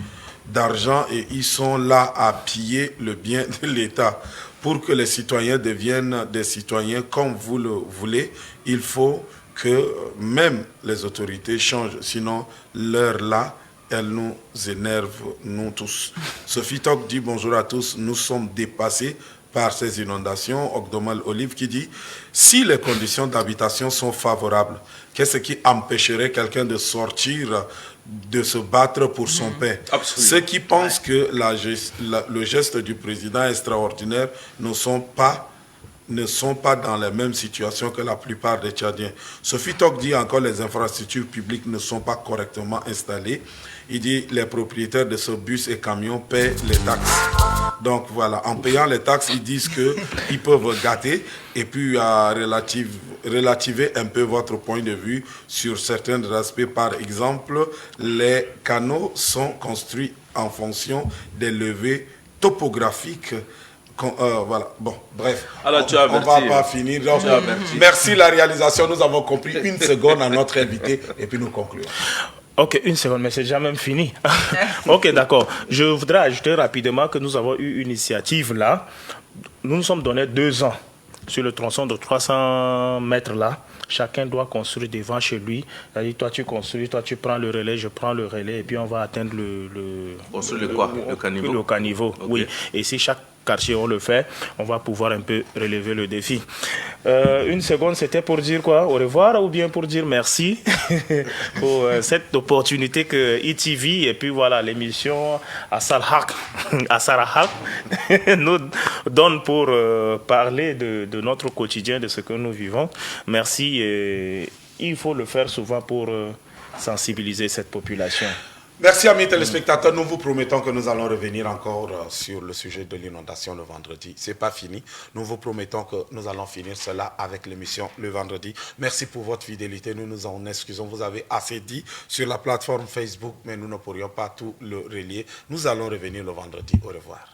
d'argent et ils sont là à piller le bien de l'État. Pour que les citoyens deviennent des citoyens comme vous le voulez, il faut que même les autorités changent, sinon l'heure là, elle nous énerve, nous tous. Sophie Tok dit bonjour à tous, nous sommes dépassés par ces inondations. Ogdomal Olive qui dit, si les conditions d'habitation sont favorables, qu'est-ce qui empêcherait quelqu'un de sortir, de se battre pour son pain? Absolument. Ceux qui pensent que le geste du président extraordinaire ne sont pas dans la même situation que la plupart des Tchadiens. Sophie Tok dit encore les infrastructures publiques ne sont pas correctement installées. Il dit les propriétaires de ce bus et camions paient les taxes. Donc voilà, en payant les taxes, ils disent qu'ils peuvent gâter et puis relativer un peu votre point de vue sur certains aspects. Par exemple, les canaux sont construits en fonction des levées topographiques. Voilà, bon, bref, alors, on ne va pas finir. Donc, merci la réalisation, nous avons compris une seconde à notre invité et puis nous concluons. Ok, une seconde, mais c'est déjà même fini. Ok, d'accord. Je voudrais ajouter rapidement que nous avons eu une initiative là. Nous nous sommes donné 2 ans sur le tronçon de 300 mètres là. Chacun doit construire devant chez lui. C'est-à-dire, toi tu construis, toi tu prends le relais, je prends le relais et puis on va atteindre construire le caniveau. Le caniveau, okay. Oui. Et si chaque quartier on le fait, on va pouvoir un peu relever le défi. Une seconde, c'était pour dire quoi? Au revoir ou bien pour dire merci pour cette opportunité que ETV et puis voilà l'émission Asarahak nous donne pour parler de notre quotidien, de ce que nous vivons. Merci. Et il faut le faire souvent pour sensibiliser cette population. Merci amis téléspectateurs, nous vous promettons que nous allons revenir encore sur le sujet de l'inondation le vendredi. C'est pas fini, nous vous promettons que nous allons finir cela avec l'émission le vendredi. Merci pour votre fidélité, nous nous en excusons, vous avez assez dit sur la plateforme Facebook, mais nous ne pourrions pas tout le relier. Nous allons revenir le vendredi, au revoir.